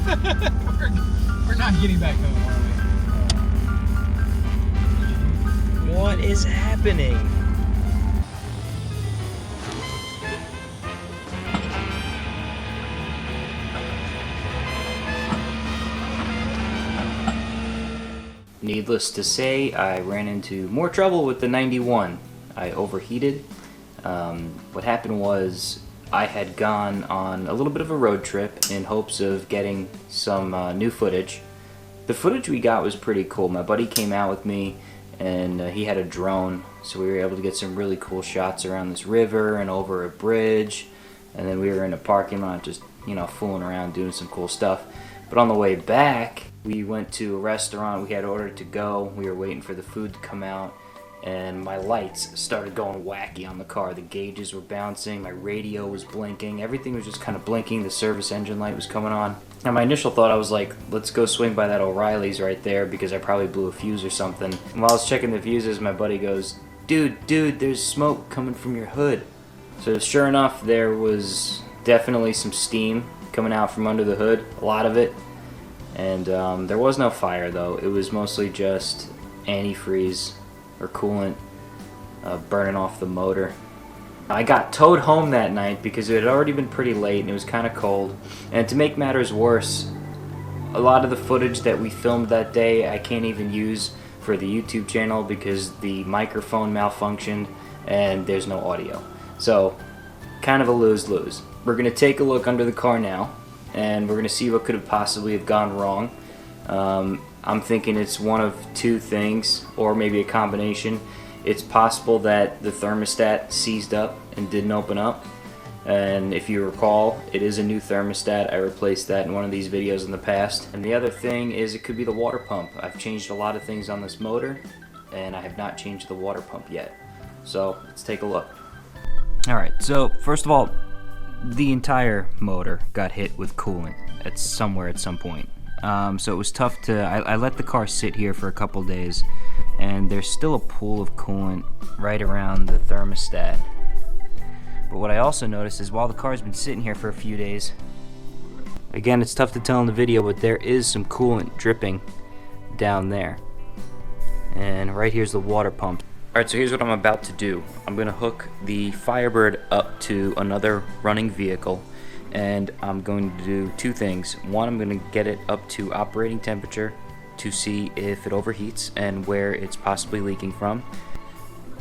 we're not getting back home, are we? What is happening? Needless to say, I ran into more trouble with the 91. I overheated. What happened was I had gone on a little bit of a road trip in hopes of getting some new footage. The footage we got was pretty cool. My buddy came out with me and he had a drone, so we were able to get some really cool shots around this river and over a bridge, and then we were in a parking lot just, you know, fooling around doing some cool stuff. But on the way back, we went to a restaurant. We had ordered to go. We were waiting for the food to come out, and my lights started going wacky on the car. The gauges were bouncing, my radio was blinking, everything was just kind of blinking. The service engine light was coming on. Now my initial thought, I was like, let's go swing by that O'Reilly's right there because I probably blew a fuse or something. And while I was checking the fuses, my buddy goes, dude, there's smoke coming from your hood. So sure enough, there was definitely some steam coming out from under the hood, a lot of it. And there was no fire though. It was mostly just antifreeze or coolant burning off the motor. I got towed home that night because it had already been pretty late and it was kind of cold. And to make matters worse, a lot of the footage that we filmed that day I can't even use for the YouTube channel because the microphone malfunctioned and there's no audio. So kind of a lose-lose. We're gonna take a look under the car now and we're gonna see what could have possibly have gone wrong. I'm thinking it's one of two things, or maybe a combination. It's possible that the thermostat seized up and didn't open up. And if you recall, it is a new thermostat. I replaced that in one of these videos in the past. And the other thing is it could be the water pump. I've changed a lot of things on this motor, and I have not changed the water pump yet. So let's take a look. Alright, so first of all, the entire motor got hit with coolant at some point. So it was tough to, I let the car sit here for a couple days, and there's still a pool of coolant right around the thermostat. But what I also noticed is while the car's been sitting here for a few days, again, it's tough to tell in the video, but there is some coolant dripping down there. And right here's the water pump. Alright, so here's what I'm about to do. I'm going to hook the Firebird up to another running vehicle, and I'm going to do two things. One, I'm going to get it up to operating temperature to see if it overheats and where it's possibly leaking from.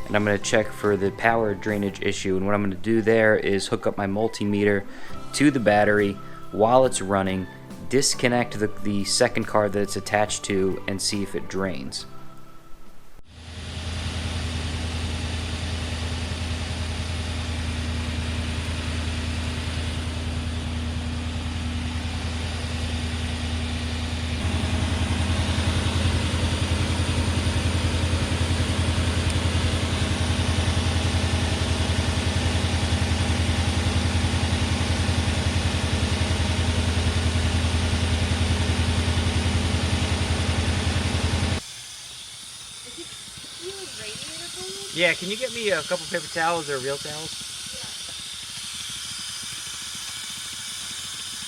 And I'm going to check for the power drainage issue, and what I'm going to do there is hook up my multimeter to the battery while it's running, disconnect the second car that it's attached to, and see if it drains. Yeah, can you get me a couple paper towels or real towels?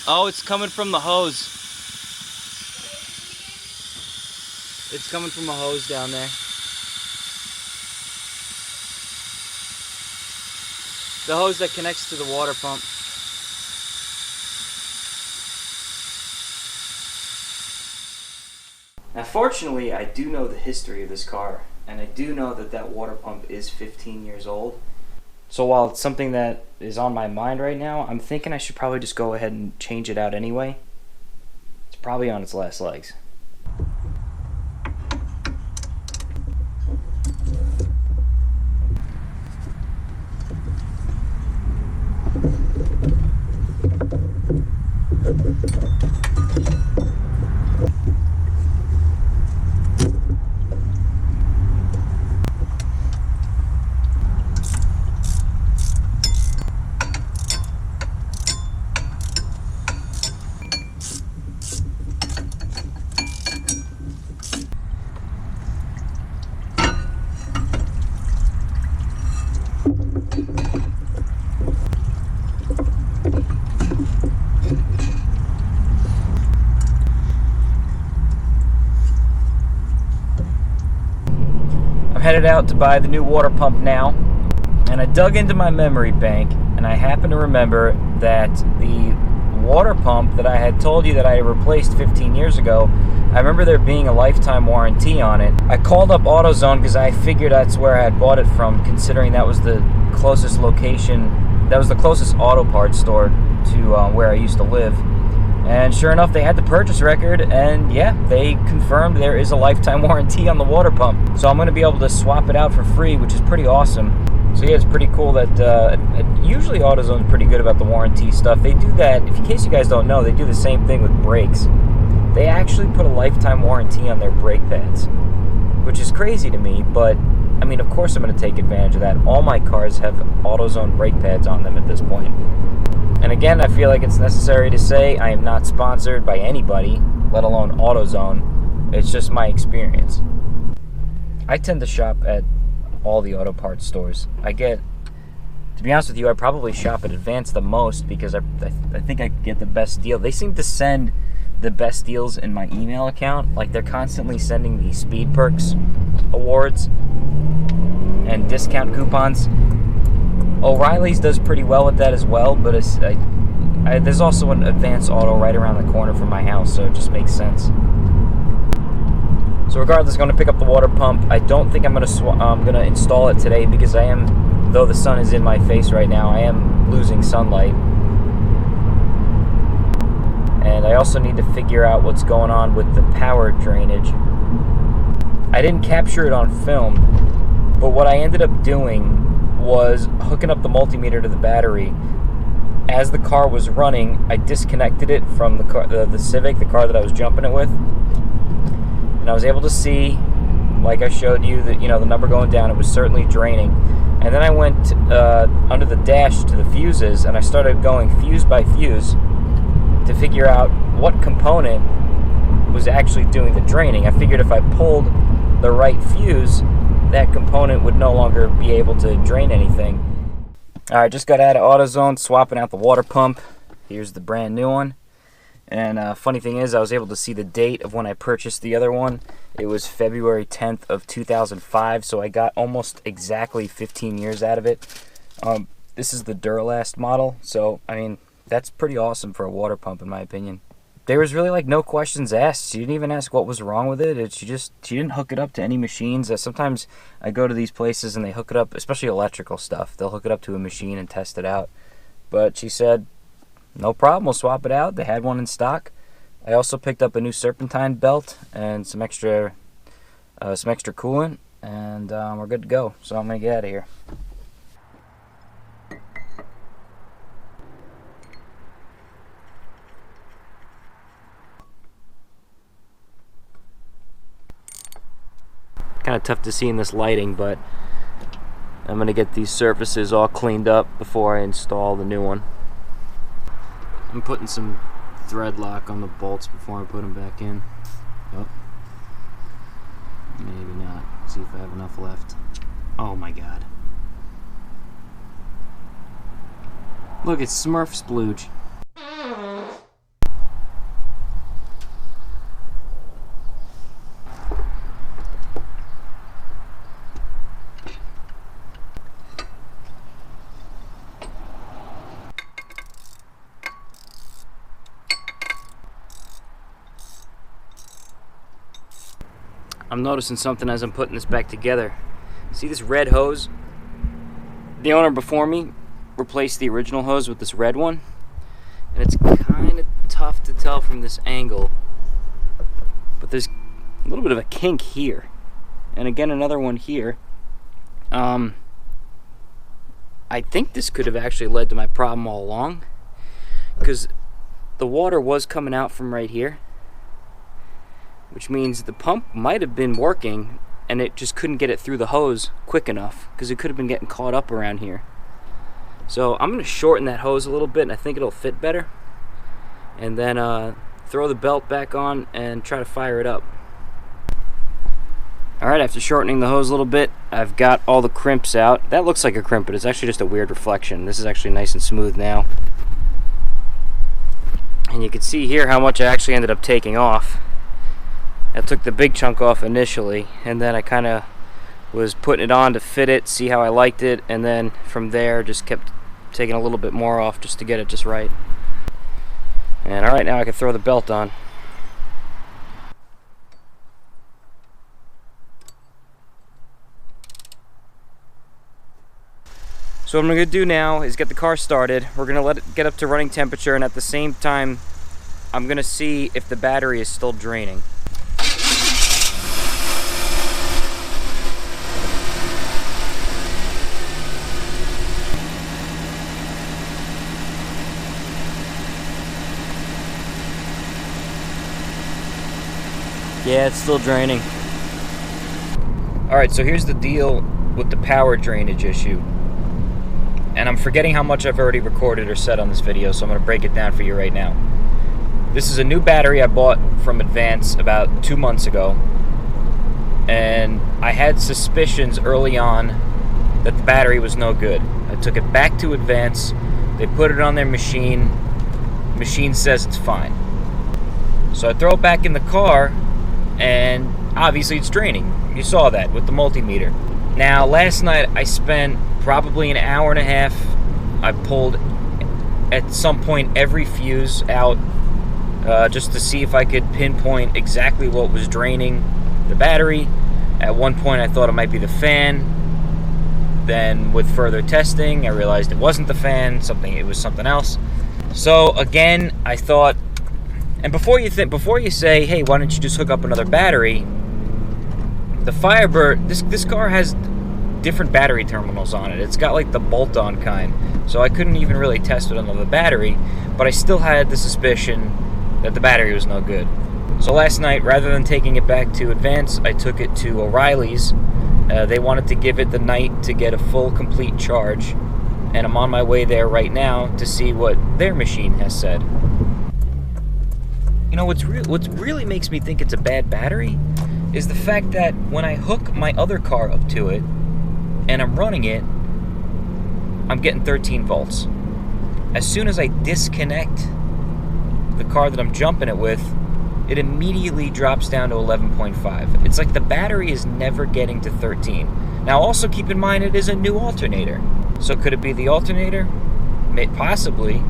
Yeah. Oh, it's coming from the hose. It's coming from a hose down there. The hose that connects to the water pump. Now fortunately, I do know the history of this car, and I do know that that water pump is 15 years old. So while it's something that is on my mind right now, I'm thinking I should probably just go ahead and change it out anyway. It's probably on its last legs. headed out to buy the new water pump now, and I dug into my memory bank, and I happen to remember that the water pump that I had told you that I replaced 15 years ago, I remember there being a lifetime warranty on it. I called up AutoZone because I figured that's where I had bought it from, considering that was the closest location, that was the closest auto parts store to where I used to live. And sure enough, they had the purchase record, and yeah, they confirmed there is a lifetime warranty on the water pump. So I'm going to be able to swap it out for free, which is pretty awesome. So yeah, it's pretty cool that usually AutoZone's pretty good about the warranty stuff. They do that, in case you guys don't know, they do the same thing with brakes. They actually put a lifetime warranty on their brake pads, which is crazy to me, but I mean, of course I'm going to take advantage of that. All my cars have AutoZone brake pads on them at this point. And again, I feel like it's necessary to say I am not sponsored by anybody, let alone AutoZone. It's just my experience. I tend to shop at all the auto parts stores. To be honest with you, I probably shop at Advance the most because I think I get the best deal. They seem to send the best deals in my email account. Like, they're constantly sending the Speed Perks awards and discount coupons. O'Reilly's does pretty well with that as well, but there's also an Advance Auto right around the corner from my house, so it just makes sense. So regardless, I'm going to pick up the water pump. I don't think I'm going to install it today because though the sun is in my face right now, I am losing sunlight. And I also need to figure out what's going on with the power drainage. I didn't capture it on film, but what I ended up doing was hooking up the multimeter to the battery. As the car was running, I disconnected it from the Civic, the car that I was jumping it with, and I was able to see, like I showed you, that the number going down. It was certainly draining. And then I went under the dash to the fuses, and I started going fuse by fuse to figure out what component was actually doing the draining. I figured if I pulled the right fuse, that component would no longer be able to drain anything. Alright, just got out of AutoZone, swapping out the water pump. Here's the brand new one. And funny thing is, I was able to see the date of when I purchased the other one. It was February 10th of 2005, so I got almost exactly 15 years out of it. This is the Duralast model, so I mean, that's pretty awesome for a water pump in my opinion. There was really no questions asked. She didn't even ask what was wrong with it. She didn't hook it up to any machines. Sometimes I go to these places and they hook it up, especially electrical stuff. They'll hook it up to a machine and test it out. But she said, no problem, we'll swap it out. They had one in stock. I also picked up a new serpentine belt and some extra coolant, and we're good to go. So I'm gonna get out of here. Kind of tough to see in this lighting, but I'm going to get these surfaces all cleaned up before I install the new one. I'm putting some thread lock on the bolts before I put them back in. Oh, maybe not. See if I have enough left. Oh my god. Look, it's Smurf splooge. I'm noticing something as I'm putting this back together. See this red hose? The owner before me replaced the original hose with this red one, and it's kind of tough to tell from this angle, but there's a little bit of a kink here, and again another one here. I think this could have actually led to my problem all along, because the water was coming out from right here, which means the pump might have been working and it just couldn't get it through the hose quick enough, because it could have been getting caught up around here. So I'm going to shorten that hose a little bit, and I think it'll fit better, and then throw the belt back on and try to fire it up. Alright, after shortening the hose a little bit, I've got all the crimps out. That looks like a crimp, but it's actually just a weird reflection. This is actually nice and smooth now. And you can see here how much I actually ended up taking off. I took the big chunk off initially, and then I kind of was putting it on to fit it, see how I liked it, and then from there just kept taking a little bit more off just to get it just right. And alright, now I can throw the belt on. So what I'm going to do now is get the car started. We're going to let it get up to running temperature, and at the same time I'm going to see if the battery is still draining. Yeah, it's still draining. Alright, so here's the deal with the power drainage issue. And I'm forgetting how much I've already recorded or said on this video, so I'm going to break it down for you right now. This is a new battery I bought from Advance about 2 months ago. And I had suspicions early on that the battery was no good. I took it back to Advance. They put it on their machine. The machine says it's fine. So I throw it back in the car, and obviously it's draining. You saw that with the multimeter. Now, last night I spent probably an hour and a half. I pulled at some point every fuse out just to see if I could pinpoint exactly what was draining the battery. At one point I thought it might be the fan. Then with further testing I realized it wasn't the fan, it was something else. So again, I thought, and before you say, hey, why don't you just hook up another battery? The Firebird, this car has different battery terminals on it. It's got like the bolt-on kind, so I couldn't even really test it on the battery, but I still had the suspicion that the battery was no good. So last night, rather than taking it back to Advance, I took it to O'Reilly's. They wanted to give it the night to get a full, complete charge, and I'm on my way there right now to see what their machine has said. You know, what really makes me think it's a bad battery is the fact that when I hook my other car up to it and I'm running it, I'm getting 13 volts. As soon as I disconnect the car that I'm jumping it with, it immediately drops down to 11.5. It's like the battery is never getting to 13. Now also keep in mind it is a new alternator. So could it be the alternator? Possibly.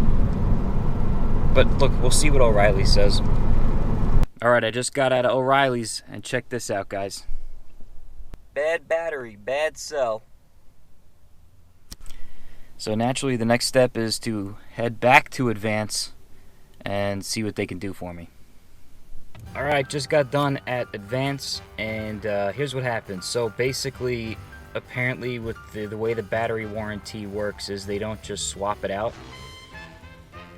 But look, we'll see what O'Reilly says. Alright, I just got out of O'Reilly's, and check this out, guys. Bad battery, bad cell. So naturally, the next step is to head back to Advance and see what they can do for me. Alright, just got done at Advance, and here's what happened. So basically, apparently with the way the battery warranty works is they don't just swap it out.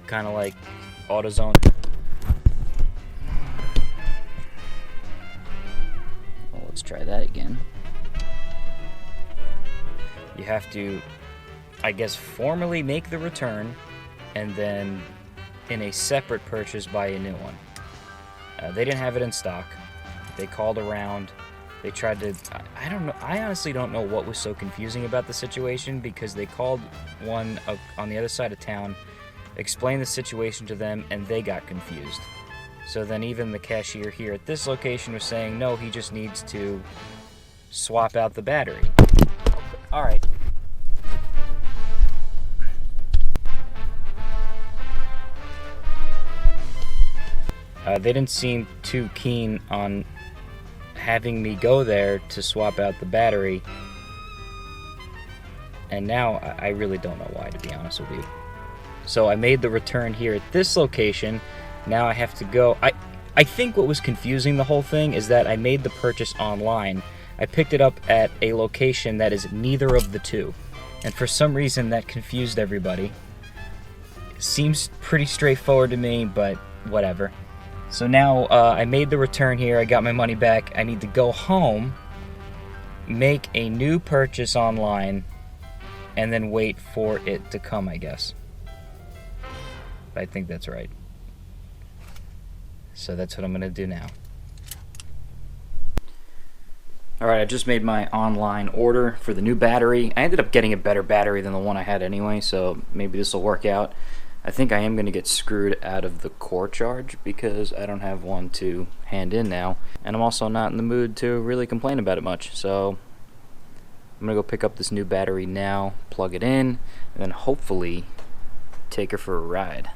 Kind of like AutoZone. Well, let's try that again. You have to, I guess, formally make the return, and then in a separate purchase buy a new one. They didn't have it in stock. They called around. They tried to, I don't know, I honestly don't know what was so confusing about the situation, because they called one on the other side of town, explained the situation to them, and they got confused. So then even the cashier here at this location was saying, no, he just needs to swap out the battery. Alright. They didn't seem too keen on having me go there to swap out the battery. And now I really don't know why, to be honest with you. So I made the return here at this location. Now I have to go. I think what was confusing the whole thing is that I made the purchase online. I picked it up at a location that is neither of the two. And for some reason that confused everybody. Seems pretty straightforward to me, but whatever. So now I made the return here. I got my money back. I need to go home, make a new purchase online, and then wait for it to come, I guess. I think that's right. So that's what I'm going to do now. Alright, I just made my online order for the new battery. I ended up getting a better battery than the one I had anyway, so maybe this will work out. I think I am going to get screwed out of the core charge because I don't have one to hand in now. And I'm also not in the mood to really complain about it much. So I'm gonna go pick up this new battery now, plug it in, and then hopefully take her for a ride.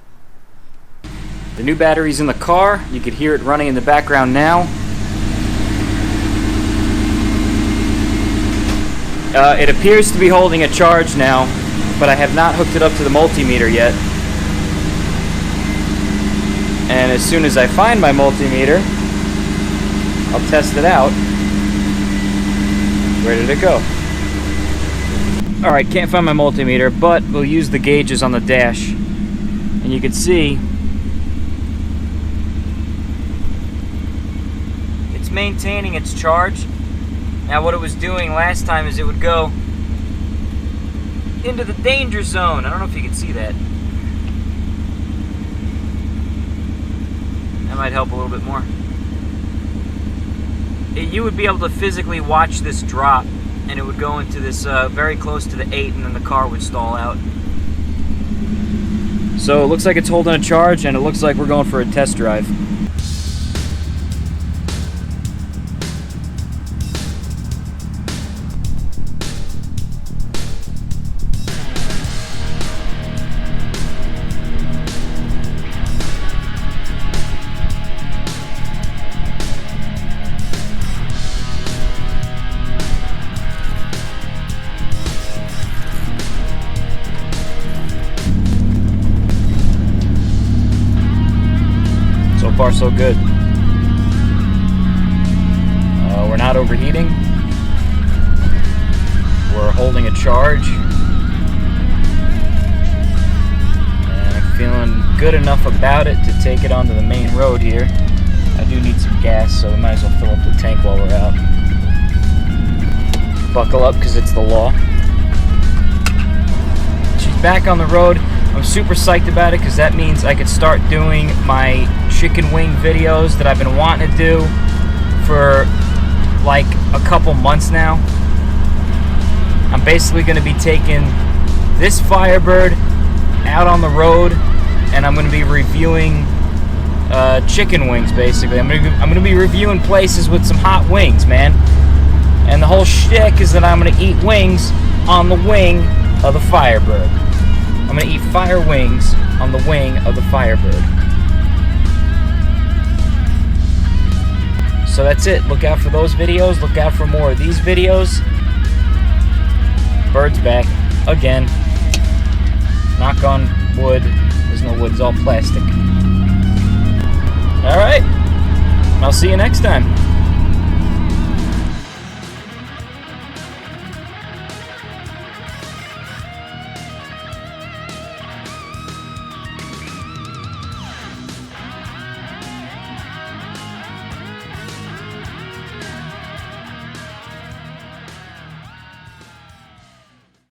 The new battery's in the car. You could hear it running in the background now. It appears to be holding a charge now, but I have not hooked it up to the multimeter yet. And as soon as I find my multimeter, I'll test it out. Where did it go? Alright, can't find my multimeter, but we'll use the gauges on the dash. And you can see it's maintaining its charge. Now what it was doing last time is it would go into the danger zone. I don't know if you can see that. That might help a little bit more. You would be able to physically watch this drop, and it would go into this very close to the 8, and then the car would stall out. So it looks like it's holding a charge, and it looks like we're going for a test drive. So far, so good. We're not overheating. We're holding a charge. And I'm feeling good enough about it to take it onto the main road here. I do need some gas, so we might as well fill up the tank while we're out. Buckle up, because it's the law. She's back on the road. I'm super psyched about it because that means I could start doing my chicken wing videos that I've been wanting to do for like a couple months now. I'm basically going to be taking this Firebird out on the road, and I'm going to be reviewing chicken wings. Basically, I'm going to be reviewing places with some hot wings, man. And the whole shtick is that I'm going to eat wings on the wing of the Firebird. I'm going to eat fire wings on the wing of the Firebird. So that's it. Look out for those videos. Look out for more of these videos. Bird's back again. Knock on wood. There's no wood. It's all plastic. Alright. I'll see you next time.